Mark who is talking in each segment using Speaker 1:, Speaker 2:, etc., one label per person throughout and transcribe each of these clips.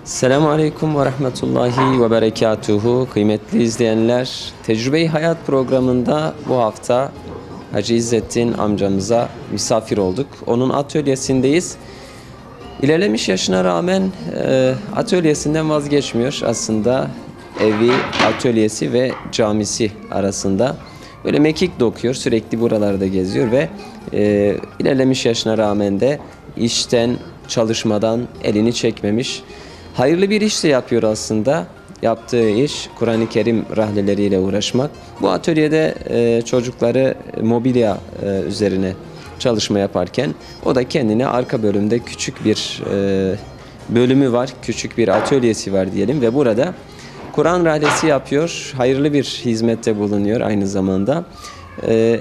Speaker 1: Selamun Aleyküm ve Rahmetullahi ve Berekatuhu. Kıymetli izleyenler, Tecrübe-i Hayat programında bu hafta Hacı İzzettin amcamıza misafir olduk. Onun atölyesindeyiz. İlerlemiş yaşına rağmen atölyesinden vazgeçmiyor. Aslında evi, atölyesi ve camisi arasında. Böyle mekik dokuyor, sürekli buralarda geziyor ve ilerlemiş yaşına rağmen de işten, çalışmadan elini çekmemiş. Hayırlı bir iş de yapıyor aslında. Yaptığı iş Kur'an-ı Kerim rahleleriyle uğraşmak. Bu atölyede çocukları mobilya üzerine çalışma yaparken o da kendine arka bölümde küçük bir bölümü var. Küçük bir atölyesi var diyelim ve burada Kur'an rahlesi yapıyor. Hayırlı bir hizmette bulunuyor aynı zamanda.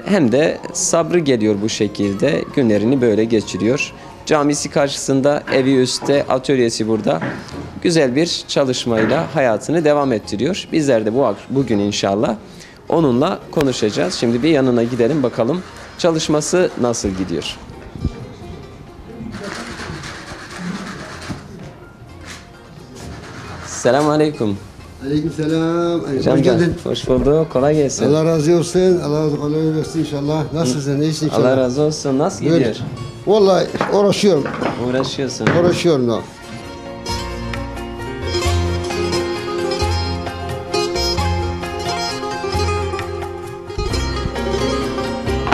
Speaker 1: Hem de sabrı geliyor bu şekilde. Günlerini böyle geçiriyor. Camisi karşısında, evi üstte, atölyesi burada. Güzel bir çalışmayla hayatını devam ettiriyor. Bizler de bugün inşallah onunla konuşacağız. Şimdi bir yanına gidelim bakalım çalışması nasıl gidiyor. Selamun Aleyküm.
Speaker 2: Aleykümselam.
Speaker 1: Hocam,
Speaker 2: Hoş geldin.
Speaker 1: hoş bulduk. Kolay gelsin.
Speaker 2: Allah razı olsun. Allah kolay versin inşallah. Nasılsın? İyisin inşallah.
Speaker 1: Allah razı olsun. Nasıl
Speaker 2: Böyle.
Speaker 1: gidiyor?
Speaker 2: Vallahi uğraşıyorum.
Speaker 1: Uğraşıyorsun.
Speaker 2: Uğraşıyorum da.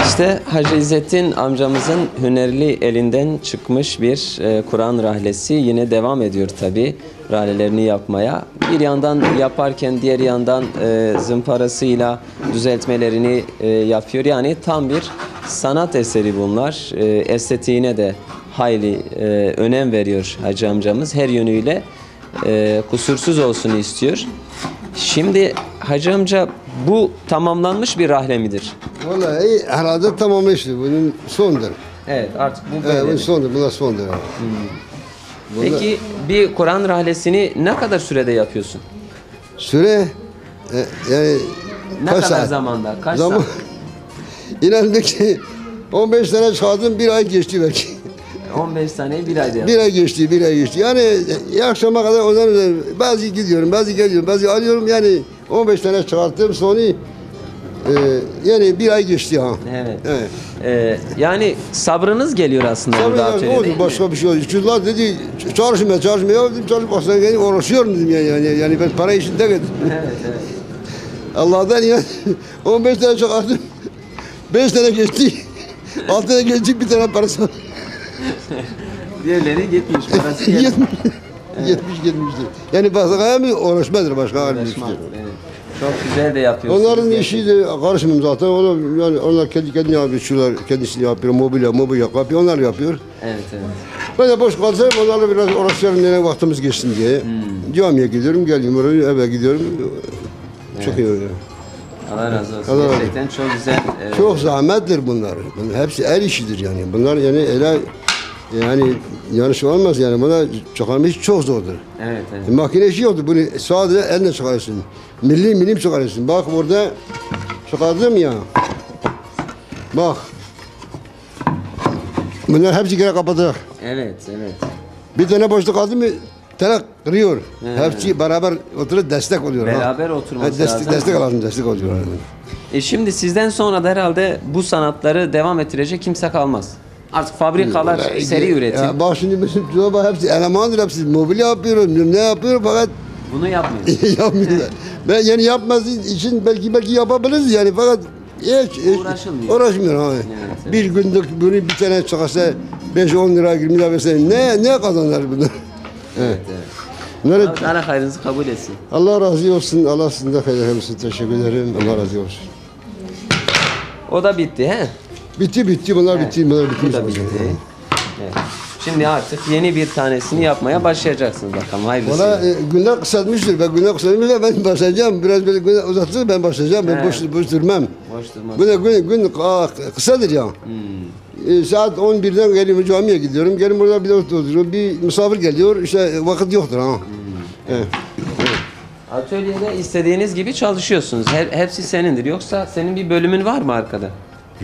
Speaker 1: İşte Hacı İzzettin amcamızın hünerli elinden çıkmış bir Kur'an rahlesi yine devam ediyor tabi rahlelerini yapmaya. Bir yandan yaparken diğer yandan zımparasıyla düzeltmelerini yapıyor. Yani tam bir sanat eseri bunlar. Estetiğine de hayli önem veriyor Hacı amcamız. Her yönüyle kusursuz olsun istiyor. Şimdi Hacı amca bu tamamlanmış bir rahle midir?
Speaker 2: Vallahi herhalde tamamlaştı. Bunun sondur.
Speaker 1: Evet, artık bu
Speaker 2: Evet,
Speaker 1: böyle.
Speaker 2: bunun sondur. Bunlar sondur.
Speaker 1: Peki bir Kur'an rahlesini ne kadar sürede yapıyorsun?
Speaker 2: Süre yani
Speaker 1: Ne
Speaker 2: kaç
Speaker 1: kadar
Speaker 2: saat?
Speaker 1: zamanda? Kaç
Speaker 2: Zaman
Speaker 1: saat?
Speaker 2: İnanın ki 15 tane çaldım, bir ay geçti belki.
Speaker 1: 15 saniye bir ayda
Speaker 2: Bir
Speaker 1: yapıyorsun.
Speaker 2: ay geçti, bir ay geçti. Yani akşama kadar ondan bazı gidiyorum, bazı geliyorum, bazı alıyorum. Yani 15 tane çıkarttım, sonra yani bir ay geçti ha.
Speaker 1: Evet.
Speaker 2: Evet.
Speaker 1: Yani sabrınız geliyor aslında
Speaker 2: Tabii
Speaker 1: burada
Speaker 2: ya, ne
Speaker 1: atölyede,
Speaker 2: oldu?
Speaker 1: değil mi?
Speaker 2: Başka bir şey oldu. Çocuklar dedi çalışmıyor dedim, çalışmazsan yani uğraşıyorum dedim yani ben para işinde gittim.
Speaker 1: Evet, evet.
Speaker 2: Allah'tan ya 15 tane çıkarttım. 5 tane geçti. 6 tane geçti, bir tane parası var.
Speaker 1: Diğerleri gitmiş, parası gelmiş.
Speaker 2: Gitmiştir. Yani başka mı uğraşmadır başka halde işte.
Speaker 1: Uğraşmak, evet. Çok güzel de yapıyorsunuz.
Speaker 2: Onların
Speaker 1: gerçekten.
Speaker 2: işi de karışmam zaten. Yani onlar kendini yapıyor, kendisini yapıyor, mobilya yapıyor, onlar yapıyor.
Speaker 1: Evet, evet.
Speaker 2: Ben de boş kalsam onlarla biraz uğraşıyorum, yine vaktimiz geçsin diye. Camiye gidiyorum, geliyorum oraya, eve gidiyorum. Çok iyi oluyor.
Speaker 1: Allah razı olsun.
Speaker 2: Allah razı olsun.
Speaker 1: Gerçekten çok güzel.
Speaker 2: Çok zahmettir bunlar. Bunlar hepsi el işidir yani. Bunlar yani yani yanlış olmaz yani. Buna çıkarmış çok zordur.
Speaker 1: Evet, evet.
Speaker 2: Makine işi yoktur. Bunu sadece eline çıkarırsın. Milim çıkarırsın. Bak burada çıkardım ya. Bak. Bunlar hepsi geri kapatacak.
Speaker 1: Evet, evet.
Speaker 2: Bir tane boşluk kaldı mı tane kırıyor. Hepsi beraber oturup destek oluyor.
Speaker 1: Beraber oturması lazım.
Speaker 2: Destek alalım, destek oluyor.
Speaker 1: Şimdi sizden sonra da herhalde bu sanatları devam ettirecek kimse kalmaz. Artık fabrikalar seri üretim.
Speaker 2: Ya bak şimdi bizim bak hepsi elemandır, hepsi mobilya yapıyorum, ne yapıyorum fakat
Speaker 1: Bunu yapmıyor.
Speaker 2: yapmıyorlar. Ben yani yapması için belki yapabiliriz yani fakat hiç
Speaker 1: Uğraşılmıyor.
Speaker 2: uğraşmıyor ha.
Speaker 1: Evet.
Speaker 2: Bir günlük bunu bir tane çıkarsa 5-10 lira 20 lira verse ne kazanır bunlar?
Speaker 1: Evet, evet.
Speaker 2: Bunları,
Speaker 1: Allah hayrınızı kabul etsin.
Speaker 2: Allah razı olsun. Allah sizin de hayırlı olsun. Teşekkür ederim. Allah razı olsun.
Speaker 1: O da bitti he?
Speaker 2: Bitti. Bunlar bitti. Bunlar bitti.
Speaker 1: Bu da bitti. Evet. Şimdi artık yeni bir tanesini yapmaya başlayacaksınız bakalım. Hayırlısı.
Speaker 2: Valla günler kısaltmıştır. Ben ben başlayacağım. Biraz böyle günler uzatırsa ben başlayacağım. Ben boş durmam.
Speaker 1: Boş durmaz.
Speaker 2: Gün kısadır ya. Saat 11'den geliyorum camiye gidiyorum. Gelin burada bir de oturuyorum. Bir misafir geliyor. İşte vakit yoktur ha. Evet.
Speaker 1: Atölyede istediğiniz gibi çalışıyorsunuz. Hepsi senindir. Yoksa senin bir bölümün var mı arkada?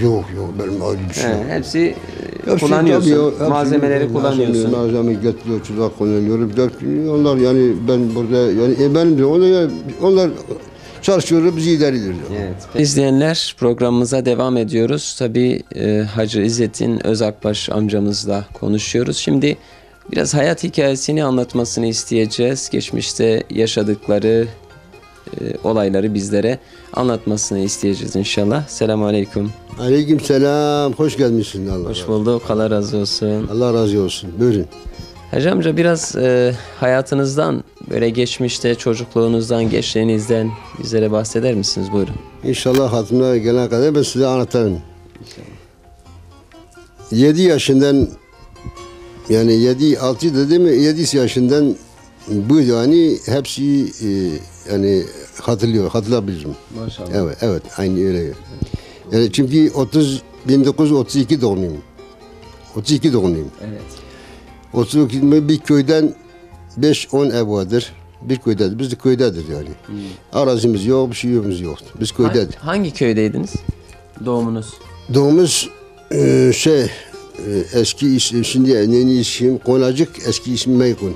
Speaker 2: Yok benim ayrı bir şey.
Speaker 1: Hepsi
Speaker 2: Hepsi
Speaker 1: kullanıyorsun.
Speaker 2: tabii hepsi
Speaker 1: Malzemeleri kullanıyorsun.
Speaker 2: Malzeme getiriyor, tuzak kullanıyorum. Onlar yani ben burada yani benim de onlar çalışıyor, bizi idare ediyor.
Speaker 1: Evet. İzleyenler, programımıza devam ediyoruz. Tabii Hacı İzzettin Özakbaş amcamızla konuşuyoruz. Şimdi biraz hayat hikayesini anlatmasını isteyeceğiz. Geçmişte yaşadıkları olayları bizlere anlatmasını isteyeceğiz inşallah. Selamun Aleyküm.
Speaker 2: Aleyküm selam, hoş gelmişsin.
Speaker 1: Hoş bulduk. Allah razı olsun.
Speaker 2: Allah razı olsun. Buyurun.
Speaker 1: Hacı amca biraz hayatınızdan, böyle geçmişte çocukluğunuzdan, gençliğinizden bizlere bahseder misiniz? Buyurun.
Speaker 2: İnşallah hatırına gelene kadar ben size anlatırım. 7 yaşından yani 6 dedi mi 7 yaşından bu yani hepsi yani hatırlayabilirim.
Speaker 1: Maşallah.
Speaker 2: Evet aynı öyle. Yani çünkü 1932 doğumluyum. 32 doğumluyum.
Speaker 1: Evet.
Speaker 2: 32 bir köyden 5-10 ev vardır. Bir köydedir. Biz de köydedir yani. Arazimiz yok, bir şeyimiz yoktu. Biz köydedir.
Speaker 1: Hangi köydeydiniz? Doğumunuz?
Speaker 2: Doğumuz eski isim, şimdi yeni isim Konacık, eski ismi Meykun.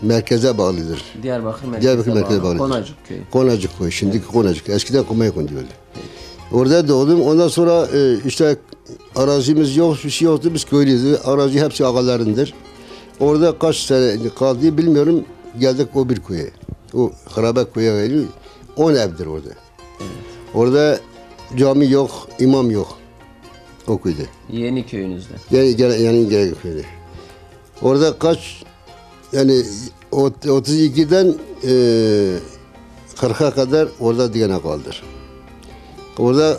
Speaker 2: Merkeze bağlıdır.
Speaker 1: Diyarbakır
Speaker 2: merkeze bağlı.
Speaker 1: Konacık köyü.
Speaker 2: Konacık koy, şimdiki Konacık. Eskiden Meykun diyordu. Orada doğdum. Ondan sonra işte arazimiz yok, bir şey yoktu. Biz köylüyüz. Arazi hepsi ağalarındır. Orada kaç sene kaldı bilmiyorum. Geldik o bir köye. O harabe köye geliyor. 10 evdir orada.
Speaker 1: Evet.
Speaker 2: Orada cami yok, imam yok. O köyde.
Speaker 1: Yeni köyünüzde.
Speaker 2: Yani köyde. Orada kaç yani 32'den 40'a kadar orada diyene kaldır.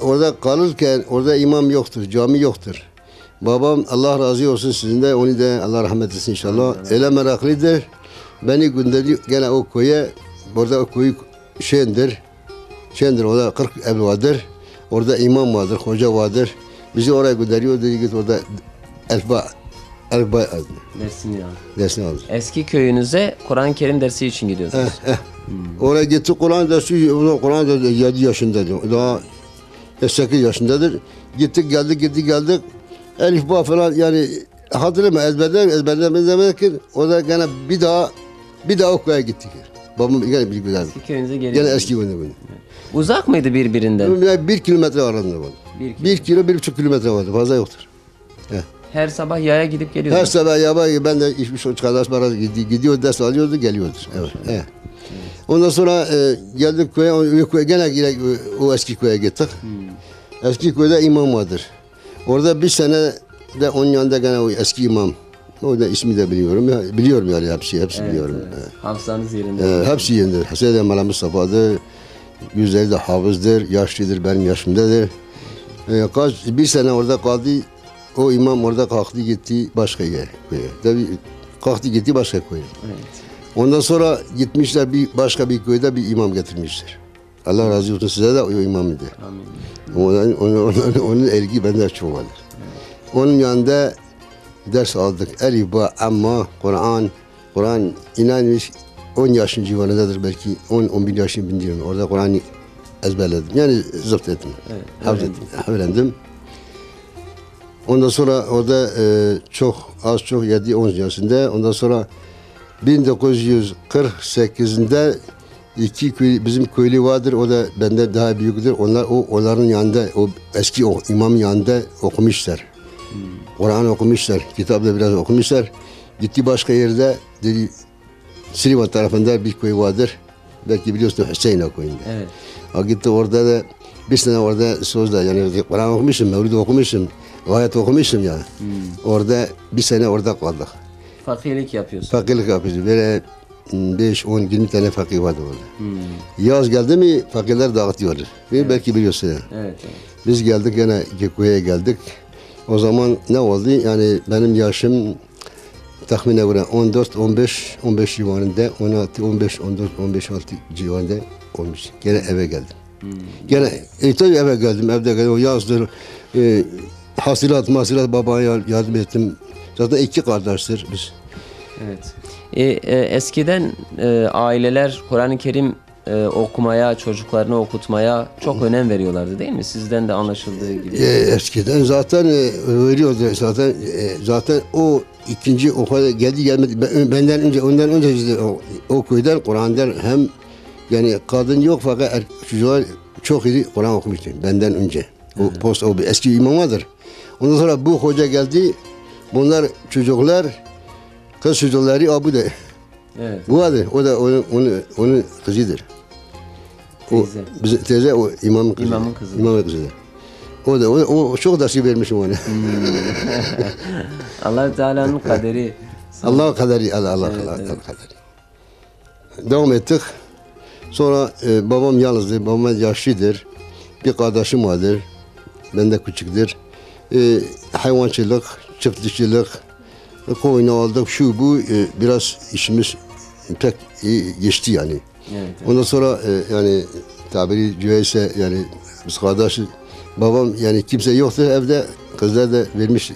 Speaker 2: Orada kalırken orada imam yoktur, cami yoktur. Babam Allah razı olsun sizin de onu da Allah rahmet etsin inşallah. Öyle meraklıdır. Beni gönderiyor gene o köye. Orada o köy şendir orada 40 ev vardır. Orada imam vardır, hoca vardır. Bizi oraya gönderiyor dedi git orada elfa dersini alır.
Speaker 1: Eski köyünüze Kur'an-ı Kerim dersi için gidiyorsunuz.
Speaker 2: Oraya gitti Kur'an dersi 7 yaşındadır. Daha 8 yaşındadır. Gittik geldik. Elif ba falan yani hatırlamıyorum ezberlemedim. Orada gene bir daha okula gittik. Babam gene bir güzel.
Speaker 1: Eski köyünüze
Speaker 2: Gene
Speaker 1: geliyorsunuz.
Speaker 2: eski köyüne.
Speaker 1: Uzak mıydı birbirinden?
Speaker 2: 1 kilometre arasında var. 1 kilo 1,5 kilometre vardı. Fazla yoktur.
Speaker 1: Her sabah yaya gidip geliyordunuz.
Speaker 2: Her sabah yaba ben de işmiş arkadaş bana gidiyor ders alıyordu geliyordu. Evet. Ondan sonra geldik köye gene o eski köye gittik. Eski köyde imam vardır. Orada bir sene de onun yanında gene o eski imam. O da ismi de biliyorum. Biliyorum yani hepsi biliyorum.
Speaker 1: Evet. Hafızanız yerinde.
Speaker 2: Hepsi yerinde. Hasan Emel Mustafa'dır. Yüzleri de hafızdır. Yaşlıdır. Benim yaşımdadır. Bir sene orada kaldı. O imam orada kalktı gitti başka yere. Tabii kalktı gitti başka köye.
Speaker 1: Evet.
Speaker 2: Ondan sonra gitmişler başka bir köyde bir imam getirmişler. Allah razı olsun size de o imam idi.
Speaker 1: Amin.
Speaker 2: Onun ilgi bende çok vardır. Evet. Onun yanında ders aldık. Elif, ba, amma, Kur'an inanmış 10 yaşın civarındadır belki 10-11 yaşın bilmiyorum. Orada Kur'an'ı ezberledim. Yani zıpt ettim.
Speaker 1: Evet,
Speaker 2: öğrendim. Ondan sonra orada çok 7-10 yaşında. Ondan sonra 1948'de bizim köylü vardır. O da benden daha büyüktür. Onların yanında o eski imamın yanında okumuşlar. Kur'an okumuşlar. Kitapta biraz okumuşlar. Gitti başka yerde dedi Silivri tarafında bir köy vardır. Belki biliyorsun Hüseyin köyünde.
Speaker 1: Evet.
Speaker 2: O gitti orada da bir sene orada sözde yani Kur'an okumuşum, Mevlid okumuşum, ayet okumuşum yani. Orada bir sene orada kaldık.
Speaker 1: Fakirlik yapıyorsunuz.
Speaker 2: Fakirlik yapıyoruz. Böyle 5-10-20 tane fakir vardı orada. Yaz geldi mi fakirler dağıtıyorlar. Belki biliyorsun.
Speaker 1: Evet.
Speaker 2: Biz geldik gene köye geldik. O zaman ne oldu? Yani benim yaşım tahminen göre 14-15 civarında, 16-15-14-15-16 civarında olmuş. Gene eve geldim. Gene tabii eve geldim. Evde geldim. O yazdır. Hasilat babaya yardım ettim. Zaten 2 kardeştir biz.
Speaker 1: Evet. Eskiden aileler Kur'an-ı Kerim okumaya, çocuklarını okutmaya çok önem veriyorlardı değil mi? Sizden de anlaşıldığı gibi.
Speaker 2: Eskiden zaten veriyordu zaten o ikinci okula geldi gelmedi benden önce ondan önce işte o köyden Kur'an'dan hem yani kadın yok fakat çocuklar çok iyi Kur'an okumuştu benden önce. O bir eski imam vardır. Ondan sonra bu hoca geldi. Bunlar çocuklar kız çocukları abu da.
Speaker 1: Evet.
Speaker 2: Bu adı o da onun kızıdır.
Speaker 1: Teyze.
Speaker 2: Teyze o imamın kızı.
Speaker 1: İmamın kızı.
Speaker 2: İmamın kızıdır. O çok dersi vermişim ona.
Speaker 1: Allah Teala'nın kaderi.
Speaker 2: Allah kaderi Allah kaderi. Devam ettik. Sonra babam yalnızdı. Babam yaşlıdır. Bir kardeşim vardır. Ben de küçüktür. Hayvancılık, çiftçilik, koyun aldık, şu bu biraz işimiz pek iyi geçti yani.
Speaker 1: Evet.
Speaker 2: Ondan sonra yani tabiri caizse yani biz kardeşiz. Babam yani kimse yoktu evde. Kızlar da vermiş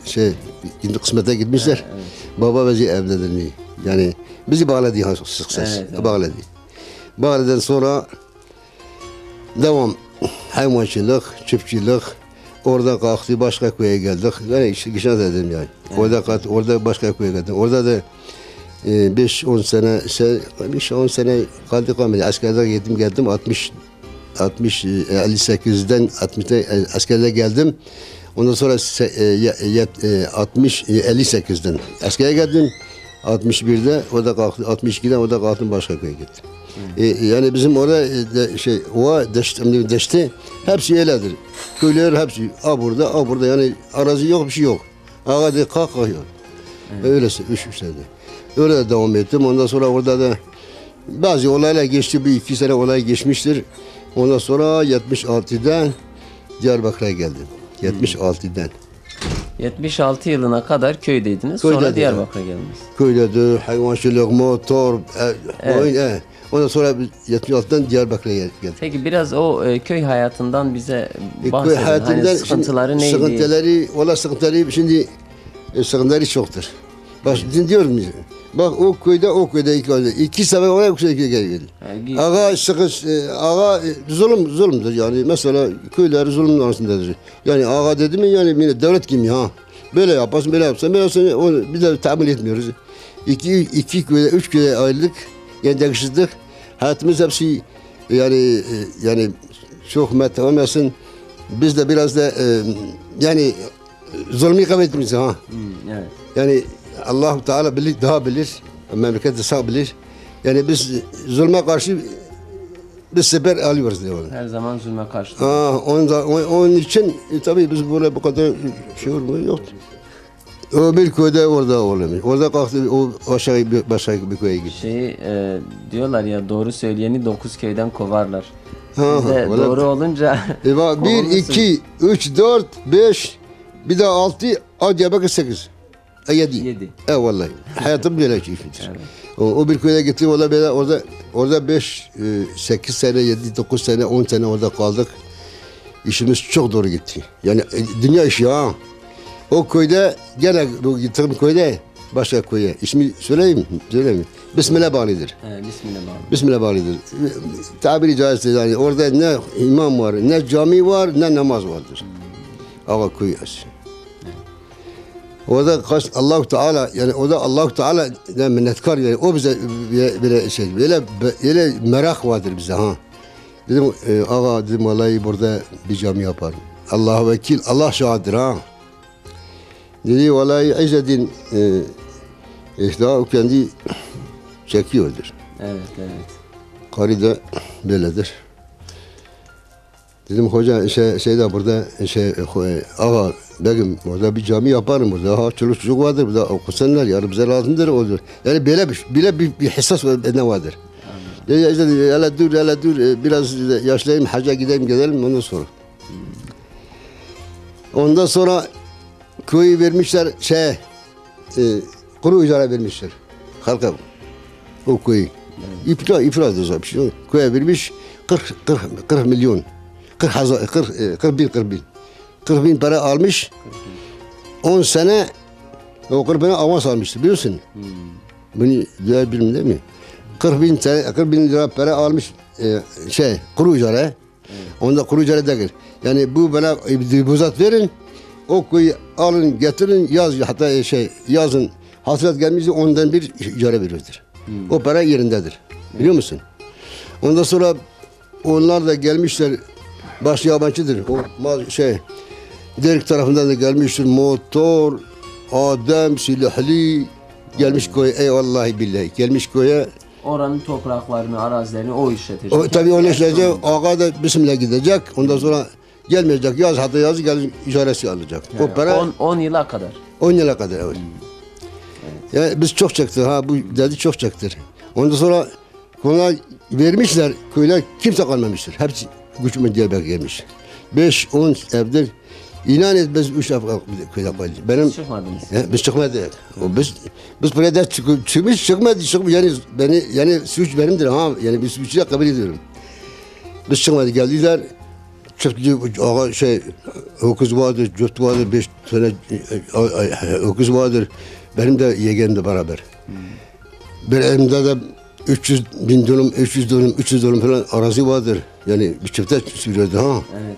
Speaker 2: kısmete gitmişler.
Speaker 1: Evet.
Speaker 2: Baba bizi evlendirdi. Yani bizi bağladı sık ses.
Speaker 1: Evet.
Speaker 2: Bağladı. Bağladıktan sonra devam hayvancılık, çiftçilik. Orada kalktı başka köye geldik. Yani işte geçen dedim yani. Evet. Orada başka köye geldim. Orada da 5-10 sene 5-10 sene kaldık ama askerden geldim 58'den 60'da askerde geldim. Ondan sonra 58'den askere geldim. 61'de o da kalktı. 62'den o da kalktım başka köye gittim. Yani bizim orada deşte hepsi öyledir. Köyler hepsi burada yani arazi yok bir şey yok. Ağa de kalk yok. Öylesi üç sene. Öyle de devam ettim. Ondan sonra orada da bazı olaylar geçti. Bir iki sene olay geçmiştir. Ondan sonra 76'dan Diyarbakır'a geldim. 76'dan.
Speaker 1: 76 yılına kadar köydeydiniz. Sonra
Speaker 2: Köydeydim.
Speaker 1: Diyarbakır'a geldiniz.
Speaker 2: Köyde hayvancılık, motor, oyun. Ondan sonra 76'dan Diyarbakır'a geldim.
Speaker 1: Peki biraz o köy hayatından bize
Speaker 2: Köy
Speaker 1: bahsedin.
Speaker 2: hayatından
Speaker 1: Hani sıkıntıları neydi?
Speaker 2: Sıkıntıları şimdi sıkıntıları çoktur. Bak diyorum ya. Bak o köyde iki sefer oraya geldi.
Speaker 1: Yani
Speaker 2: Ağa zulümdür yani. Mesela köyler zulümün arasındadır. Yani ağa dedi mi yani devlet gibi ha. Böyle yaparsın, böyle onu bir de tahammül etmiyoruz. İki köyde, üç köyde ayrılık, yendeksizlik. Hayatımız hepsi yani çok mete olmasın. Biz de biraz da yani zulmü kabul etmiyoruz ha.
Speaker 1: Evet.
Speaker 2: Yani Allah Teala daha bilir, memleket de sağ bilir. Yani biz zulme karşı biz sefer alıyoruz diyor.
Speaker 1: Her zaman zulme karşı.
Speaker 2: Onun için tabii biz böyle bu kadar şey yoktu. O bir köyde orada olmuş. Orada kalktı o başka bir köye gitti.
Speaker 1: Diyorlar ya doğru söyleyeni 9 köyden kovarlar. Siz
Speaker 2: Ha,
Speaker 1: de
Speaker 2: öyle.
Speaker 1: doğru olunca
Speaker 2: 1, 2, 3, 4, 5, bir de 6, Diyarbakır 8. 7.
Speaker 1: 7.
Speaker 2: Vallahi. Hayatım böyle geçmiştir.
Speaker 1: Evet.
Speaker 2: O bir köye gitti orada 5, 8 sene, 7, 9 sene, 10 sene orada kaldık. İşimiz çok doğru gitti. Yani dünya işi ha. O köyde gene bu gittiğim köyde başka köye. İsmi söyleyeyim. Bismillah bağlıdır.
Speaker 1: Bismillah bağlı.
Speaker 2: Bismillah bağlıdır. Tabiri caizse yani orada ne imam var, ne cami var, ne namaz vardır. Ağa köy aşı. Orada Allah Teala yani orada Allah Teala ne minnetkar yani o bize böyle merak vardır bize ha. Dedim ağa dedim vallahi burada bir cami yaparım. Allah vekil Allah şahittir ha. Dedi vallahi İzzettin işte o kendi çekiyordur.
Speaker 1: Evet.
Speaker 2: Karı da böyledir. Dedim hoca şeyde burada ağa begim burada bir cami yaparım burada çocuk vardır burada okusunlar yani bize lazımdır olur. Yani böyle bir hissas ne vardır. Dedi işte hele dur biraz yaşlayayım hacca gidelim ondan sonra. Ondan sonra köyü vermişler kuru icra vermişler halka o köyü. İfraz bir şey. Köye vermiş 40 milyon. 40 bin para almış. 10 sene o 40 bin avans almıştı biliyorsun. Bunu diğer birim değil mi? 40 bin lira para almış kuru icare. Onda kuru icare değil. Yani bu böyle dibuzat verin. O koyu alın getirin yaz hatta yazın hasılat gelmişse ondan bir icare veriyordur. O para yerindedir. Biliyor musun? Ondan sonra onlar da gelmişler baş yabancıdır. O Derik tarafından da gelmiştir. Motor, adam, silahlı gelmiş koya. Eyvallahi billahi. Gelmiş koya.
Speaker 1: Oranın topraklarını, arazilerini o işletecek.
Speaker 2: Tabii onu işletecek. Ağa da bizimle gidecek. Ondan sonra gelmeyecek. Yaz hatta yazı gelin icaresi alacak.
Speaker 1: Yani
Speaker 2: o para
Speaker 1: 10 yıla kadar.
Speaker 2: 10 yıla kadar evet. Yani biz çok çektik ha bu dedi çok çektir. Ondan sonra konuya vermişler köyler kimse kalmamıştır. Hepsi güçmen Diyarbakır gelmiş. 5-10 evdir. İnan et biz 3 ev köyde kaldık. Benim
Speaker 1: Çıkmadınız.
Speaker 2: biz çıkmadık. Biz buraya da çıkmadı yani suç benimdir ha yani bir suçu kabul ediyorum. Biz çıkmadı geldiler. Çiftli ağa öküz vardır, cüft vardır, 5 tane öküz vardır. Benim de yeğenim beraber. Bir elimde de 300.000 dönüm, 300 dönüm falan arazi vardır. Yani bir çifte sürüyordu ha.
Speaker 1: Evet.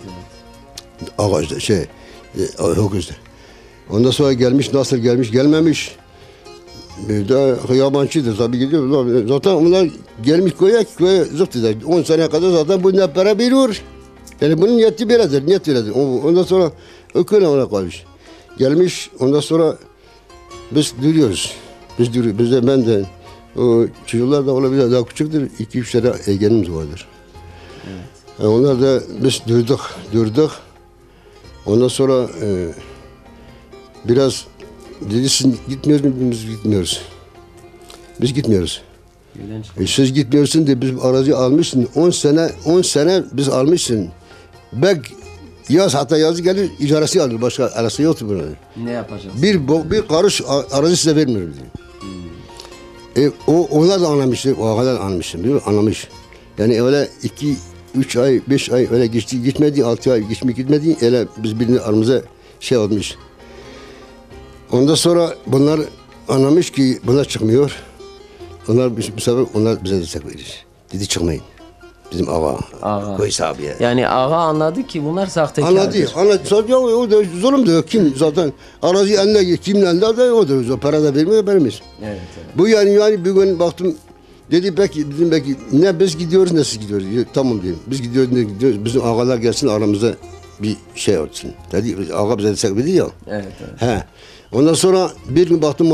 Speaker 2: Ağaçta öküzde. Ondan sonra gelmiş, nasıl gelmiş, gelmemiş. Bir de yabancıdır tabii gidiyor. Zaten onlar gelmiş köye zırt eder. 10 sene kadar zaten bu ne para veriyor. Yani bunun niyeti böyledir, niyet böyledir. Ondan sonra öküyle ona kalmış. Gelmiş, ondan sonra biz duruyoruz. Biz de ben de o çocuklar da olabilir daha küçüktür. 2-3 tane egenimiz vardır. Evet. Yani onlar da biz durduk. Ondan sonra biraz dedi siz gitmiyoruz mu? Biz gitmiyoruz. Biz gitmiyoruz. Siz gitmiyorsun diye biz arazi almışsın. 10 sene biz almışsın. Bek yaz hatta yazı gelir icaresi alır. Başka arası yoktu bunun.
Speaker 1: Ne yapacağız?
Speaker 2: Bir karış arazi size vermiyorum diyor. Onlar da anlamıştı. O kadar anlamıştım. Biliyor musun? Anlamış. Yani öyle 2-3 ay, 5 ay öyle geçti gitmedi. 6 ay gitmedi. Öyle biz birini aramıza olmuş. Ondan sonra bunlar anlamış ki bunlar çıkmıyor. Bu sefer onlar bize destek verir. Dedi çıkmayın. Bizim ağa. Koy sahibi.
Speaker 1: Yani ağa anladı ki bunlar sahtekar.
Speaker 2: Anladı. Sadece o da zulümdür. Kim zaten arazi eline kimin elinde de odur. O para da vermiyor vermiş.
Speaker 1: Evet.
Speaker 2: Bu yani bir gün baktım dedi belki ne biz gidiyoruz ne siz gidiyoruz. Tamam dedim. Biz gidiyoruz ne gidiyoruz. Bizim ağalar gelsin aramızda bir şey olsun. Dedi ağa bize destek verdi ya.
Speaker 1: Evet.
Speaker 2: He. Ondan sonra bir gün baktım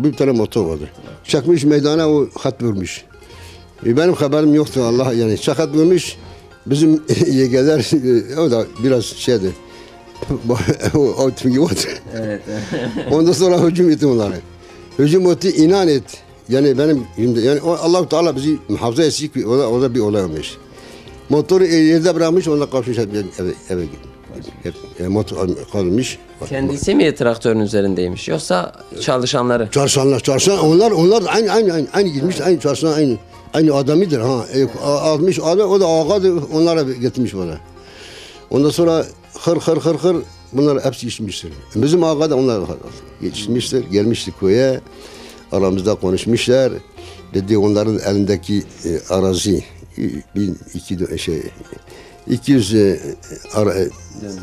Speaker 2: bir tane motor vardı. Çakmış meydana o hat vurmuş. Benim haberim yoktu Allah yani. Çakat vurmuş. Bizim yegeler o da biraz şeydi. o tümü oldu.
Speaker 1: Evet.
Speaker 2: Ondan sonra hücum etti onlara. Hücum etti inan et. Yani benim yani Allah Teala bizi muhafaza etsin ki o da bir olay olmuş. Motoru yerde bırakmış onunla kaçmış eve gitmiş. Motor kalmış.
Speaker 1: Kendisi mi traktörün üzerindeymiş yoksa çalışanları?
Speaker 2: Çalışan onlar da aynı gitmiş aynı çalışan aynı adamıdır ha. Almış adam o da ağadır onlara getirmiş bana. Ondan sonra hır bunlar hepsi içmiştir. Bizim ağa da onlar yetişmiştir. Gelmiştir köye. Aramızda konuşmuşlar. Dedi onların elindeki arazi 200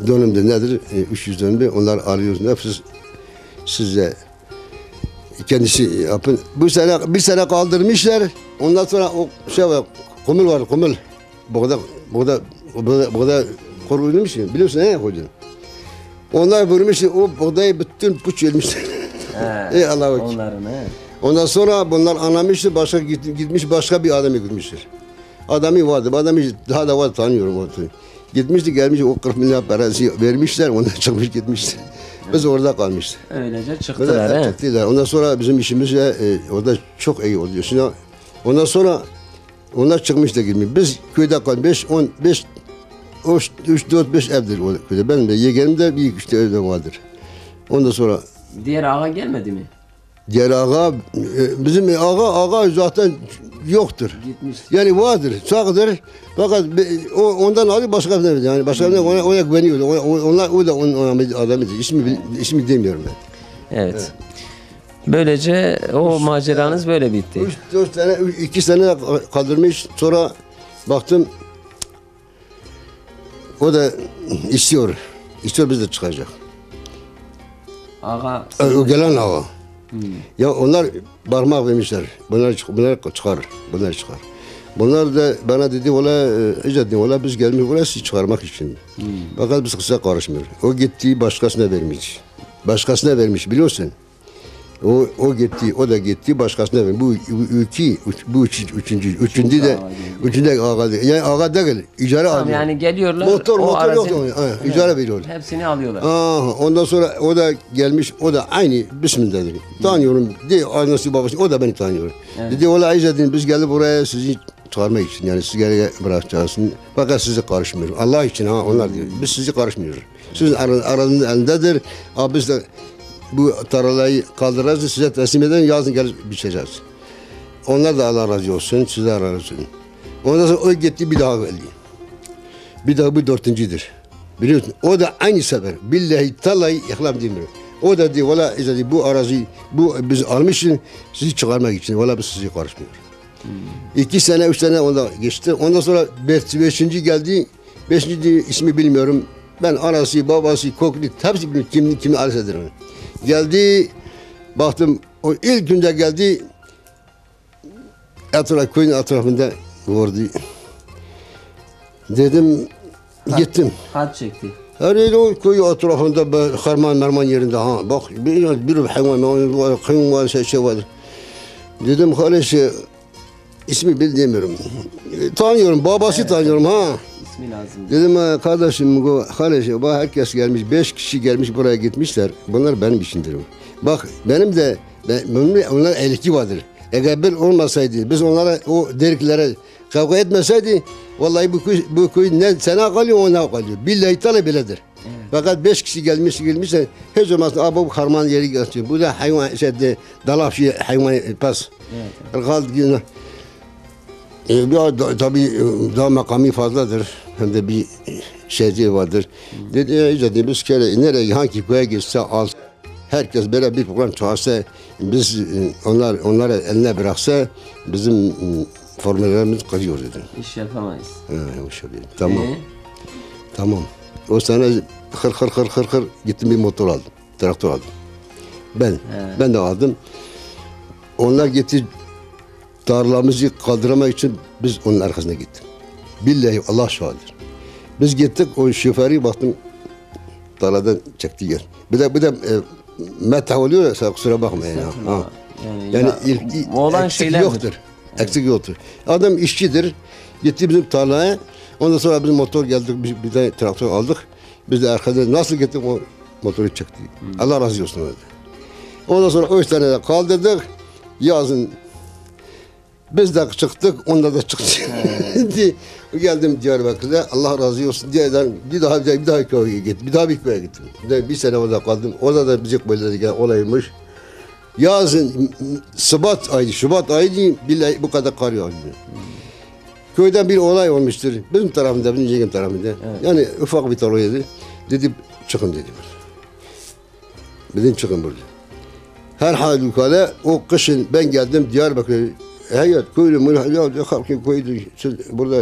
Speaker 2: dönümde nedir? 300 dönümde onlar alıyoruz. Hepsi size kendisi yapın. Bir sene kaldırmışlar. Ondan sonra o var, kumul var, kumul. Burada koruyulmuş ya. Biliyorsun ne koydun? Onlar vurmuş, o buğdayı bütün puç yemişler. Ey Allah'a bak. Ondan sonra bunlar anlamıştı, gitmiş başka bir adamı gitmişler. Adamı vardı, adamı daha da var tanıyorum. Gitmişti gelmiş o 40 milyar parası vermişler, ondan çıkmış gitmişti. Biz orada kalmıştık.
Speaker 1: Öylece çıktılar.
Speaker 2: Çıktılar. Ondan sonra bizim işimiz orada çok iyi oluyor. Şimdi ondan sonra onlar çıkmış da gitmiş. Biz köyde kalmış 3-4-5 evdir o köyde. Benim de yeğenim bir işte evde vardır. Ondan sonra
Speaker 1: diğer ağa gelmedi mi?
Speaker 2: Diğer ağa bizim ağa zaten yoktur.
Speaker 1: Gitmiştir.
Speaker 2: Yani vardır, sağdır. Fakat ondan adı başka bir evde. Yani başka bir ona güveniyordu. O da onun adamıydı. İsmi demiyorum ben.
Speaker 1: Evet. Böylece o maceranız böyle bitti.
Speaker 2: 3-4 sene, 2 sene kaldırmış. Sonra baktım o da istiyor. İstiyor biz de çıkacak.
Speaker 1: Ağa.
Speaker 2: O gelen ağa. Ya onlar parmak vermişler. Bunlar çıkar. Bunlar çıkar. Bunlar da bana dedi valla biz gelmiş buraya sizi çıkarmak için. Fakat biz kısa karışmıyor. O gitti başkasına vermiş. Başkasına vermiş biliyorsun. O gitti, o da gitti başkasına vermiş. Üçüncü de ağa değil. Yani ağa değil, icare
Speaker 1: Tamam,
Speaker 2: alıyor.
Speaker 1: yani geliyorlar.
Speaker 2: Motor yok
Speaker 1: arazinin-
Speaker 2: onun. İcare veriyorlar.
Speaker 1: Hepsini alıyorlar.
Speaker 2: Ondan sonra o da gelmiş, o da aynı Bismillah dedi. Tanıyorum, de annesi babası, o da beni tanıyor. Dedi ola İzzettin biz geldik buraya sizi çağırmak için, yani sizi geri bırakacağız. Fakat sizi karışmıyor. Allah için onlar diyor. Biz sizi karışmıyoruz. Sizin aranızın elindedir. Biz de bu tarlayı kaldıracağız, size teslim eden yazın gelip biçeceğiz. Onlar da Allah razı olsun, size razı olsun. Ondan sonra o gitti bir daha geldi. Bir daha bu 4.'dir. Biliyorsun o da aynı sefer. Billahi tallahi ihlam demiyor. O da diyor valla bu arazi bu biz almışız sizi çıkarmak için. Valla biz sizi karışmıyor. 2 sene 3 sene onda geçti. Ondan sonra 5. geldi. 5. ismi bilmiyorum. Ben anası babası koklit hepsi bilmiyorum kimi arsadır onu. Geldi baktım o ilk günde geldi köyün etrafında vurdu. Dedim gittim.
Speaker 1: Had çekti.
Speaker 2: Her o köy etrafında harman merman yerinde bak bir hayvan var şey var. Dedim kardeş ismi bilmiyorum. Tanıyorum babası tanıyorum
Speaker 1: İsmi lazım.
Speaker 2: Dedim kardeşim kardeş bak herkes gelmiş 5 kişi gelmiş buraya gitmişler. Bunlar benim işimdir. Bak benim de onlar elki vardır. Eğer ben olmasaydı biz onlara o deriklere kavga etmeseydi vallahi bu köy ne sana kalıyor ona kalıyor. Billahi taala beledir. Fakat 5 kişi gelmişse hiç olmazsa bu harman yeri geçiyor. Bu da hayvan dalafçı hayvan pas. Evet. Tabii daha makamı fazladır. Hem de bir şeyci vardır. Dedi biz kere nereye hangi köye gitse al. Herkes böyle bir program çağırsa biz onları eline bıraksa bizim formüllerimiz kırıyor dedi.
Speaker 1: İş yapamayız.
Speaker 2: Tamam. Tamam. O sene hır gittim bir motor aldım. Traktör aldım. Ben de aldım. Onlar gitti tarlamızı kaldırmak için biz onun arkasına gittik. Billahi Allah şahidir. Biz gittik o şoförü baktım tarladan çekti gel. Bir de meta oluyor ya kusura bakma yani.
Speaker 1: Olan
Speaker 2: eksik
Speaker 1: şeyler
Speaker 2: yoktur. Eksik yoktur. Adam işçidir. Gitti bizim tarlaya. Ondan sonra biz motor geldik bir tane traktör aldık. Biz de arkada nasıl gittik o motoru çekti. Allah razı olsun öyle. Ondan sonra 3 tane de kaldırdık. Yazın biz de çıktık, onlar da çıktı. Geldim Diyarbakır'da, Allah razı olsun diye bir daha köye gittim. Bir daha bir köye gittim. Bir sene orada kaldım. Orada da bize böyle olaymış. Yazın Şubat ayıydı, billahi bu kadar kar yağıyor. Köyden bir olay olmuştur. Bizim tarafında, bizim yengem tarafında. Evet. Yani ufak bir tarlaydı. Dedi çıkın dedi. Dedim çıkın burada. Her halükarda o kışın ben geldim Diyarbakır'a. Hayat köylü ya halkın koydu burada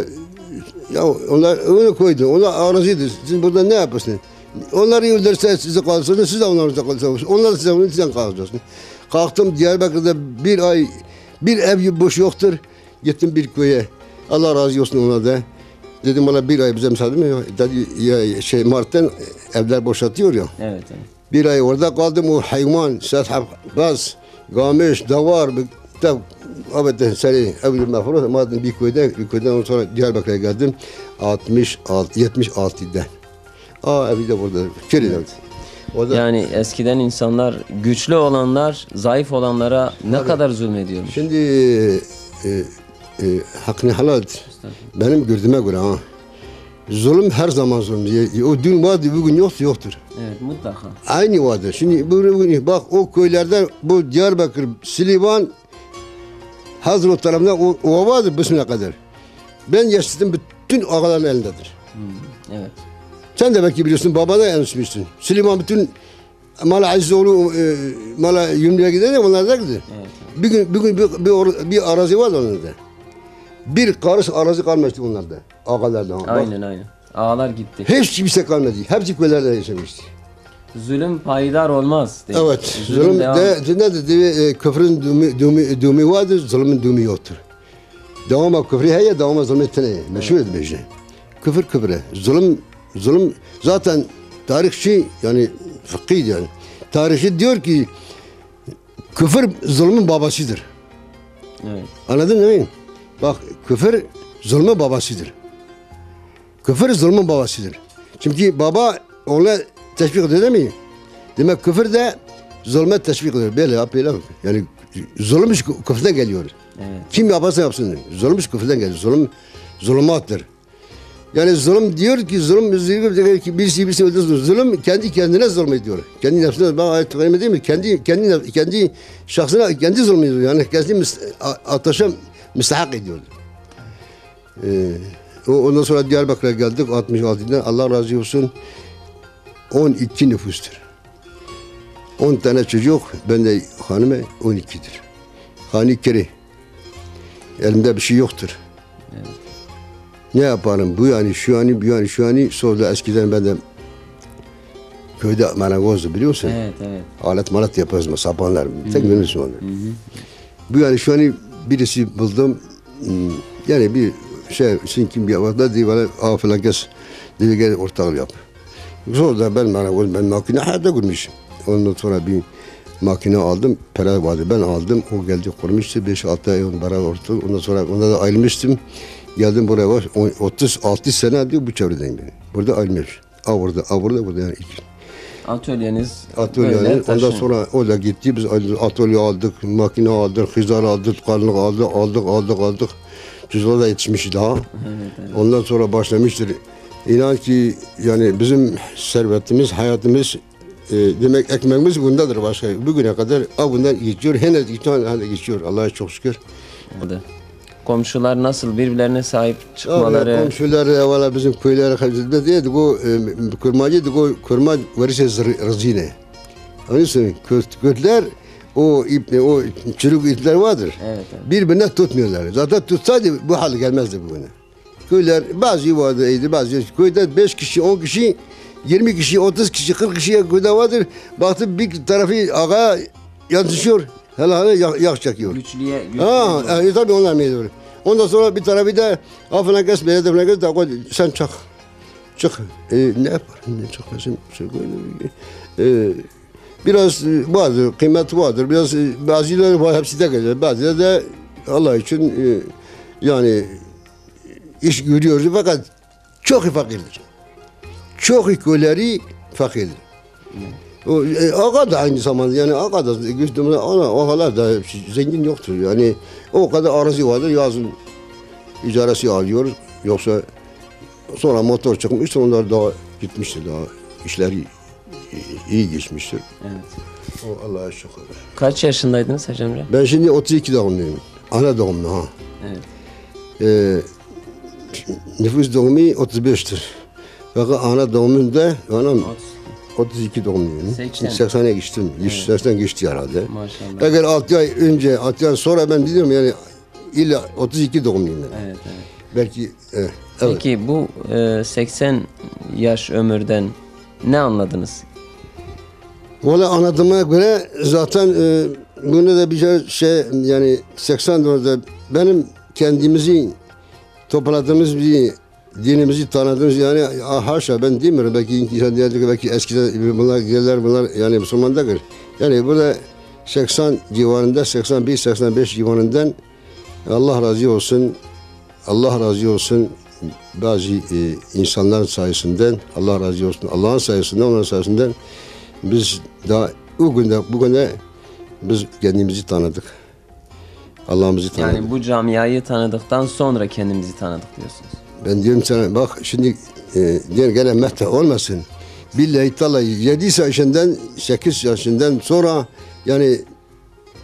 Speaker 2: ya onlar öyle koydu. Onlar araziydi. Siz burada ne yapıyorsunuz? Onları öldürse sizi kalırsınız, siz de onlarla kalırsınız. Onlar size onu sizden kalacaksınız. Kalktım Diyarbakır'da bir ay bir ev boş yoktur. Gittim bir köye. Allah razı olsun ona da. Dedim bana bir ay bize müsaade mi? Dedi ya Mart'tan evler boşaltıyor ya.
Speaker 1: Evet.
Speaker 2: Bir ay orada kaldım o hayvan, sethab, gaz, gamiş, davar, evet seni evli mefruh ama bir köyden sonra Diyarbakır'a geldim 76'dan. Evi de burada.
Speaker 1: Evet. Yani eskiden insanlar güçlü olanlar zayıf olanlara ne kadar zulmediyormuş.
Speaker 2: Şimdi hakkını helal benim gördüğüme göre zulüm her zaman zulüm. O dün vardı bugün yoktur.
Speaker 1: Evet mutlaka.
Speaker 2: Aynı vardır. Şimdi bugün bak o köylerden bu Diyarbakır, Silivan Hazreti tarafından o vardır bu sene kadar. Ben yaşadım bütün ağaların elindedir.
Speaker 1: Evet.
Speaker 2: Sen de belki biliyorsun babana yanışmışsın. Süleyman bütün Mala Azizoğlu Mala Yumru'ya gider ya onlar da gidiyor.
Speaker 1: Evet.
Speaker 2: Bir gün bir arazi var onlarda. Bir karış arazi kalmıştı onlarda. Ağalarda.
Speaker 1: Aynen. Ağalar gitti.
Speaker 2: Hiç kimse kalmadı. Hepsi köylerde yaşamıştı.
Speaker 1: Zulüm payidar olmaz. Değil.
Speaker 2: Evet. Zulüm
Speaker 1: devam.
Speaker 2: de küfrün düğümü vardır, zulmün düğümü yoktur. Devamı küfrü heye, devamı zulmetine. Meşhur edilmiş. Küfür küfre. Zulüm zaten tarihçi yani fıkhi yani. Tarihçi diyor ki küfür zulmün babasıdır.
Speaker 1: Evet.
Speaker 2: Anladın mı? Bak küfür zulmün babasıdır. Küfür zulmün babasıdır. Çünkü baba ona teşvik ediyor değil mi? Demek küfür de zulme teşvik ediyor. Böyle yap, böyle yap. Yani zulüm iş küfürden geliyor.
Speaker 1: Evet.
Speaker 2: Kim yaparsa yapsın. Zulüm iş küfürden geliyor. Zulümattır. Yani zulüm diyor ki birisi öldürsün. Zulüm kendi kendine zulmediyor. Kendi nefsine ben ayet değil mi? Kendi şahsına kendi zulmediyor. Yani kendi ateşe müstahak ediyor. Ondan sonra Diyarbakır'a geldik 66'dan. Allah razı olsun. 12 nüfustur. 10 tane çocuk, ben de hanıma 12'dir. Hani kere. Elimde bir şey yoktur.
Speaker 1: Evet.
Speaker 2: Ne yaparım? Bu yani, şu yani, bu yani, şu yani. Sonra eskiden ben de köyde marangozdu biliyorsun.
Speaker 1: Evet.
Speaker 2: Alet malet yaparız mı? Sapanlar. Tek bilirsin onu. Bu yani şu an birisi buldum. Yani bir şey, kim bir avada diye bana falan kes. Diye gel ortağı yap. Sonra da ben makine hayatta kurmuşum. Ondan sonra bir makine aldım. Para vardı. Ben aldım. O geldi kurmuştu. 5-6 ay onu beraber ortağı. Ondan sonra onda da ayrılmıştım. Geldim buraya var. 36 senedir bu çevredeyim ben. Burada ayrılmış. Burada yani iki.
Speaker 1: Atölyeniz
Speaker 2: Atölye
Speaker 1: böyle
Speaker 2: yani. Ondan
Speaker 1: taşın.
Speaker 2: sonra o da gitti. Biz atölye aldık, makine aldık, hizar aldık, karnılık aldık. Cüzdanı da yetişmiş daha.
Speaker 1: Evet.
Speaker 2: Ondan sonra başlamıştır. İnan ki yani bizim servetimiz, hayatımız demek ekmeğimiz bundadır başka. Bugüne kadar bundan geçiyor. Henüz geçiyor. Allah'a çok şükür.
Speaker 1: Komşular nasıl birbirlerine sahip çıkmaları?
Speaker 2: Komşular evvela bizim köylere kalbimizde değildi. O kurmacıydı. O kurma verirse rızine. Anlıyorsun? Kürtler o çürük ipler vardır.
Speaker 1: Evet.
Speaker 2: Birbirine tutmuyorlar. Zaten tutsaydı bu hal gelmezdi bugüne. Köyler bazı vardı iyiydi, bazı köyde 5 kişi, 10 kişi, 20 kişi, 30 kişi, 40 kişi köyde vardır. Baktım bir tarafı ağa yansışıyor. Hele yak çekiyor.
Speaker 1: Güçlüye
Speaker 2: Tabii onlar meydan. Ondan sonra bir tarafı da afına kes, belediye falan kes, da sen çık. Ne yaparım? Ne çıkmasın? Biraz vardır, kıymet vardır. Biraz bazıları var, hepsi de gelir. Bazıları da Allah için yani iş görüyoruz fakat çok fakirdir. Çok köyleri fakirdir. Ağa da aynı zamanda yani ağa da güçlü ağalar da zengin yoktur. Yani o kadar arazi vardır yazın icaresi alıyor. Yoksa sonra motor çıkmıştır onlar daha gitmiştir daha işleri iyi geçmiştir.
Speaker 1: Evet.
Speaker 2: O Allah'a şükür.
Speaker 1: Kaç yaşındaydınız Hacı amca?
Speaker 2: Ben şimdi 32 doğumluyum. Ana doğumlu ha.
Speaker 1: Evet.
Speaker 2: Nüfus doğumu 35'tir. Fakat ana doğumunda anam 32 doğumluyum. 80'e geçtim. 180 geçti herhalde.
Speaker 1: Maşallah.
Speaker 2: Eğer 6 ay önce, 6 ay sonra ben diyorum yani illa 32 doğumluyum ben.
Speaker 1: Evet.
Speaker 2: Belki evet.
Speaker 1: Peki bu 80 yaş ömürden ne anladınız?
Speaker 2: Valla anladığıma göre zaten bunu da bir şey yani 80'lerde benim kendimizi topladığımız bir dinimizi tanıdığımız yani haşa ben demiyorum belki insan diyecek belki eskiden bunlar yani Müslümandadır. Yani burada 80 civarında 81-85 civarından Allah razı olsun bazı insanların sayesinde Allah razı olsun Allah'ın sayesinde onların sayesinde biz daha bugün de biz kendimizi tanıdık. Allah'ımızı tanıdık.
Speaker 1: Yani bu camiayı tanıdıktan sonra kendimizi tanıdık diyorsunuz.
Speaker 2: Ben diyorum sana bak şimdi gene mehta olmasın. Billahi tallahi 7 yaşından 8 yaşından sonra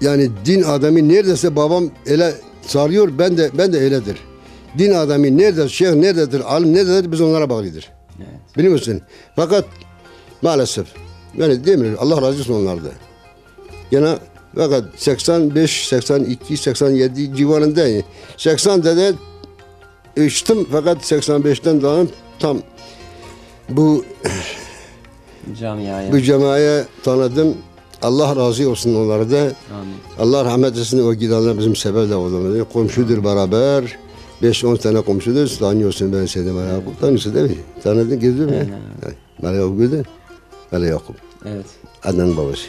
Speaker 2: yani din adamı neredeyse babam ele sarıyor ben de öyledir. Din adamı nerede şeyh nerededir alim nerededir biz onlara bağlıdır.
Speaker 1: Evet.
Speaker 2: Biliyor musun? Fakat maalesef Yani demiyor. Allah razı olsun onlardan. Gene fakat 85, 82, 87 civarında. 80'de de içtim fakat 85'ten daha tam bu camiaya tanıdım. Allah razı olsun onlara da.
Speaker 1: Amin.
Speaker 2: Allah rahmet etsin o gidenler bizim sebeple oldu. Komşudur beraber. 5-10 tane komşudur. Tanıyorsun ben seni Mala Yakup. Tanıyorsun değil mi? Tanıdın girdin mi? Mala Yakup girdin. Mala Yakup.
Speaker 1: Evet.
Speaker 2: Adnan'ın babası.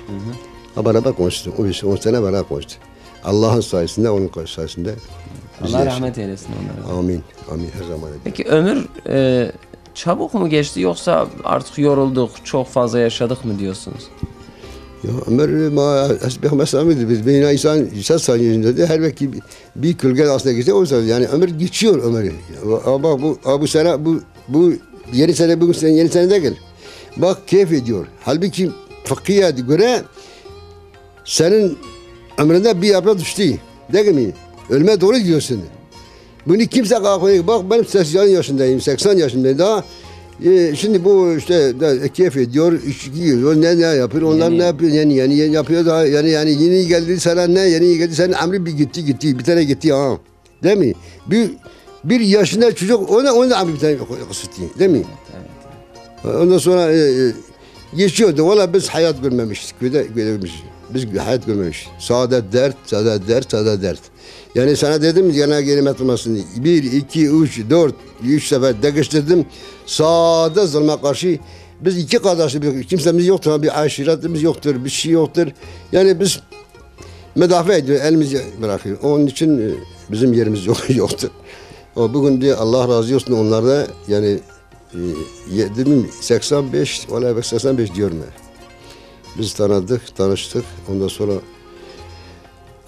Speaker 2: Ha beraber konuştuk. 10 sene beraber konuştuk. Allah'ın sayesinde, onun sayesinde.
Speaker 1: Allah rahmet eylesin onlara.
Speaker 2: Amin. Amin her zaman.
Speaker 1: Peki ömür çabuk mu geçti yoksa artık yorulduk, çok fazla yaşadık mı diyorsunuz?
Speaker 2: Ya ömür esbih meselemidir. Biz bina insan sayesinde her belki bir kılgel aslında geçti. O yüzden yani ömür geçiyor ömür. Bak bu sene bu yeni sene bugün sene yeni sene değil. Bak keyif ediyor. Halbuki fıkhiye göre senin ömründe bir yaprak düştü. Değil mi? Ölüme doğru gidiyorsun. Bunu kimse kalkmıyor. Bak benim 80 yaşındayım, 80 yaşındayım daha. Şimdi bu işte keyif ediyor, içki yiyor, ne yapıyor, onlar ne yapıyor, yeni yapıyor daha, yani yeni geldi sana ne, yeni geldi senin ömrü bir gitti, bir tane gitti ha. Değil mi? Bir yaşında çocuk, ona ömrü bir tane kısıtlı, değil mi? Evet. Ondan sonra geçiyordu, valla biz hayat görmemiştik, biz hayat görmemiştik. Saadet dert. Yani sana dedim gene kelimetulmasını 1, 2, 3, 4, 3 sefer değiştirdim. Sağda zulme karşı biz iki kardeşiz, kimsemiz yoktur, bir aşiretimiz yoktur, bir şey yoktur. Yani biz müdafaa ediyoruz, elimizi bırakıyoruz. Onun için bizim yerimiz yoktur. O bugün de Allah razı olsun onlarda yani dedim 85, valla 85 diyorum ben. Biz tanıştık. Ondan sonra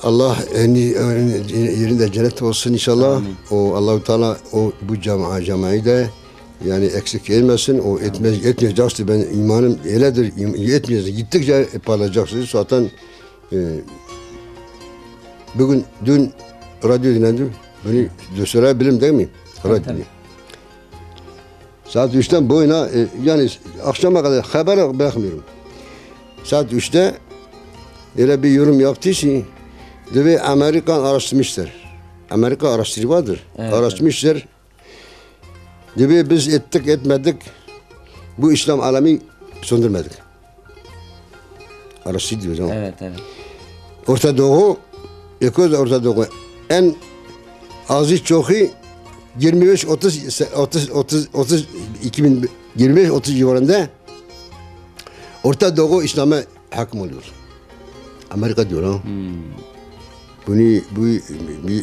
Speaker 2: Allah yerinde cennet olsun inşallah. Amin. O Allah-u Teala o bu camiayı da yani eksik etmesin. O etmeyeceksin. Ben imanım öyledir. Etmeyeceksin. Gittikçe parlayacaksın. Zaten dün radyo dinledim. Bunu söyleyebilirim değil mi? Radyo. Saat 3'ten boyuna yani akşama kadar haber bırakmıyorum. Saat 3'te öyle bir yorum yaptı ki dedi Amerikan araştırmışlar. Amerika araştırıcı vardır. Evet, araştırmışlar. Evet. Dedi biz etmedik. Bu İslam alemi söndürmedik. Araştırıcı diyoruz ama.
Speaker 1: Evet.
Speaker 2: Orta Doğu, Orta Doğu en azı çoğu 25-30 2025-30 civarında Orta Doğu İslam'a hakim oluyor. Amerika diyor ha. Bu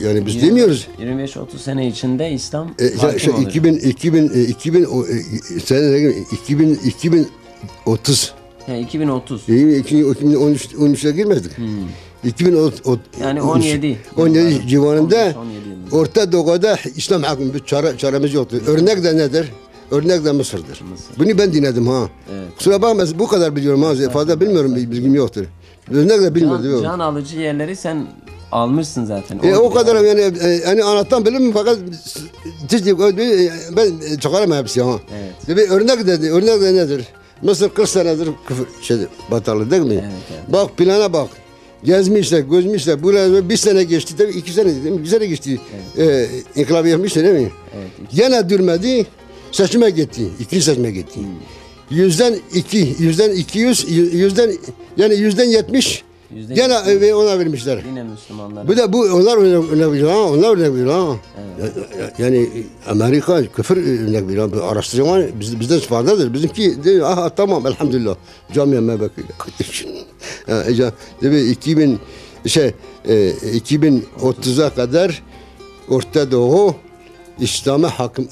Speaker 2: yani biz demiyoruz.
Speaker 1: 25-30 sene içinde İslam
Speaker 2: 2030.
Speaker 1: Yani 2030.
Speaker 2: 2013'e girmezdik. 2030
Speaker 1: yani 17
Speaker 2: civarında Orta Doğu'da İslam hakim bir çaremiz yoktur. Örnek de nedir? Örnek de Mısır'dır. Bunu ben dinledim ha. Evet. Kusura bakma bu kadar biliyorum ha. Fazla bilmiyorum, bilgim yoktur. Örnek de bilmiyorum.
Speaker 1: Can alıcı yerleri sen almışsın zaten.
Speaker 2: O kadar yani anlattan bilim fakat ben çıkaramam hepsi ha. Evet. Örnek de nedir? Mısır 40 senedir batarlı değil mi? Evet. Bak plana bak. Gezmişler, gözmüşler. Burada bir sene geçti, tabii 2 sene değil mi? 1 sene geçti. Evet. İnkılap yapmışlar değil mi? Evet. Gene durmadı, seçime gitti. 2 seçime gitti. %200, yüzden 70 gene ona vermişler.
Speaker 1: Yine Müslümanlar.
Speaker 2: Onlar örnek veriyor ha. Evet. Yani Amerika küfür örnek veriyor. Araştırma bizden fazladır. Bizimki tamam elhamdülillah. Camiye bakıyor. 2030'a kadar Orta Doğu İslam'a hakim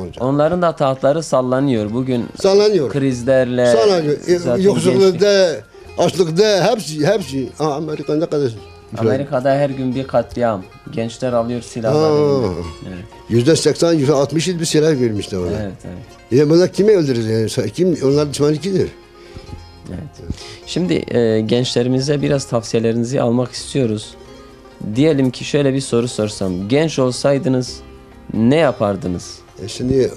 Speaker 2: olacak.
Speaker 1: Onların da tahtları sallanıyor bugün.
Speaker 2: Sallanıyor.
Speaker 1: Krizlerle.
Speaker 2: Sallanıyor. Yoksullukta, açlıkta hepsi. Amerika'da kadar.
Speaker 1: Amerika'da her gün bir katliam. Gençler alıyor silahları. Evet.
Speaker 2: %80, %60 bir silah vermişler ona.
Speaker 1: Evet.
Speaker 2: Ya bunlar kime öldürür yani? Onlar düşmanı kimdir?
Speaker 1: Evet. Şimdi gençlerimize biraz tavsiyelerinizi almak istiyoruz. Diyelim ki şöyle bir soru sorsam. Genç olsaydınız ne yapardınız?
Speaker 2: Şimdi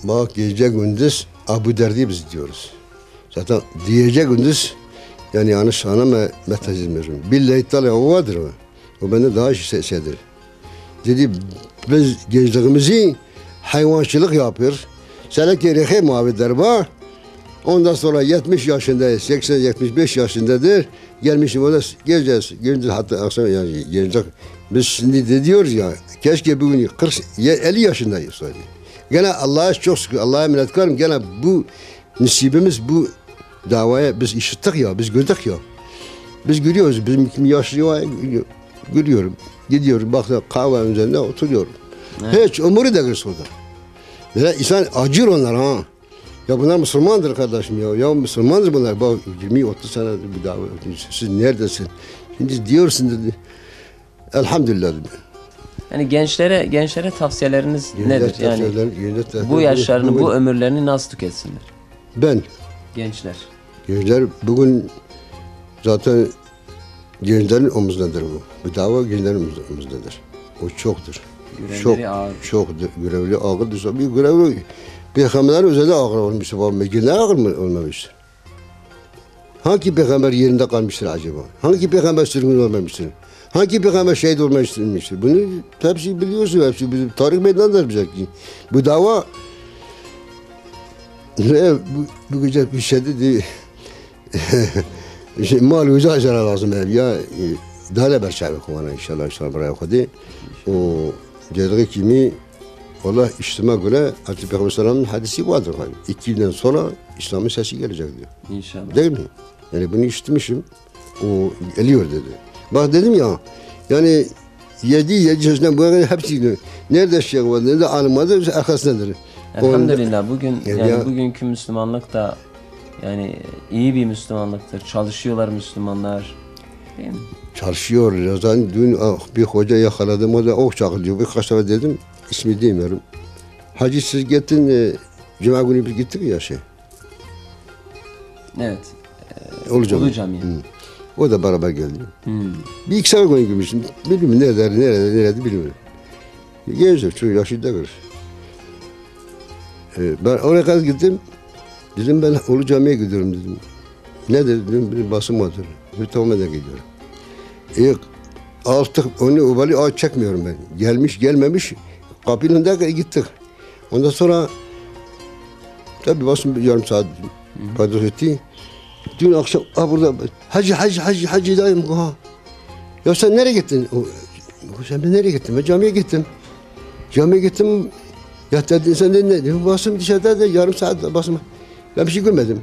Speaker 2: bak gece gündüz Abu Derdi biz diyoruz. Zaten diyecek gündüz yani yanlış anlama metazizmiyorum. Billahi Teala o vardır o. O bende daha şeydir. Dedi biz gençliğimizi hayvancılık yapıyor. Seleki rehe muhabbetler var. Ondan sonra 70 yaşındayız, 80-75 yaşındadır. Gelmişim o da geleceğiz. Geleceğiz hatta akşam yani gelecek. Biz şimdi de diyoruz ya keşke bugün 50 yaşındayız söyle. Gene Allah'a çok şükür, Allah'a minnettarım. Gene bu nasibimiz bu davaya biz işittik ya, biz gördük ya. Biz görüyoruz, bizim kim yaşlı var, görüyorum. Gidiyorum, bak kahve üzerinde oturuyorum. Evet. Hiç umuru da görürsün orada. Böyle insan acır onlar ha. Ya bunlar Müslümandır kardeşim ya. Ya Müslümandır bunlar. Bak 20-30 senedir bir dava. Siz neredesin? Şimdi diyorsun dedi. Elhamdülillah dedi.
Speaker 1: Yani gençlere tavsiyeleriniz nedir? Yani bu yaşlarını, bu ömürlerini nasıl tüketsinler?
Speaker 2: Ben. Gençler bugün zaten gençlerin omuzundadır bu. Bu dava gençlerin omuzundadır. O çoktur.
Speaker 1: Görevleri ağır.
Speaker 2: Çoktur. Görevli ağırdır. Bir görevli peygamberler üzerinde ağır olmuştur. Gençler ağır mı olmamıştır? Hangi peygamber yerinde kalmıştır acaba? Hangi peygamber sürgün olmamıştır? Hangi peygamber şehit olmamıştır? Bunu hepsi biliyorsun. Hepsi bizim tarih meydanıdır bize. Bu dava bu güzel bir şey dedi. Mal güzel şeyler lazım ya. Daha bir şey var inşallah buraya koydu. O dediği kimi Allah İslam'a göre Hazreti Peygamber Sallam'ın hadisi vardır. 2 yıldan sonra İslam'ın sesi gelecek diyor.
Speaker 1: İnşallah.
Speaker 2: Değil mi? Yani bunu işitmişim. O geliyor dedi. Bak dedim ya yani 7 yaşından bu yana hepsi nerede şey var, nerede alınmadı, arkasındadır.
Speaker 1: Elhamdülillah bugün yani bugünkü Müslümanlık da yani iyi bir Müslümanlıktır. Çalışıyorlar Müslümanlar. Değil mi?
Speaker 2: Çalışıyor. Zaten dün bir hoca yakaladım. O da ok çakılıyor. Birkaç defa dedim. İsmi demiyorum. Hacı siz gittin. Cuma günü biz gittik ya şey.
Speaker 1: Evet.
Speaker 2: Ulu Cami'ye. O da beraber geldi. Bir iki sefer gün gitmiştim. Bilmiyorum nerede bilmiyorum. Gezdik. Çok yaşlı görür. Ben oraya kadar gittim. Dedim ben Ulu Cami'ye gidiyorum dedim. Ne dedim? Bir basım vardır. Bir tavmada gidiyorum. Artık onu obali ağaç çekmiyorum ben. Gelmiş gelmemiş kapının önünde gittik. Ondan sonra tabii basın yarım saat paydos etti. Dün akşam burada hacı dayım ha. Ya sen nereye gittin? Sen de nereye gittin? Ben camiye gittim. Camiye gittim. Ya dedin sen de ne? Basım dışarıda da yarım saat basım. Ben bir şey görmedim.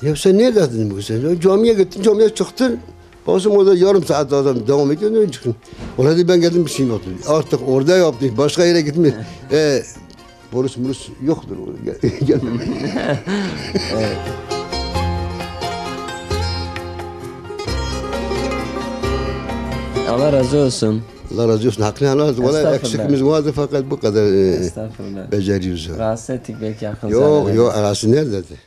Speaker 2: Ya sen nerede dedin bu sen? Camiye gittin, camiye çıktın. Basım orada yarım saat adam devam ediyor, ne çıkın? Orada ben geldim bir şey yoktu. Artık orada yaptım, başka yere gitmiş. Polis yoktur orada. Gelmem.
Speaker 1: Evet. Allah razı olsun.
Speaker 2: Allah razı olsun. Hakkını helal et. Valla eksikimiz vardı fakat bu kadar
Speaker 1: Estağfurullah.
Speaker 2: beceriyoruz.
Speaker 1: Rahatsız ettik belki yakın
Speaker 2: Yok arası nerededir?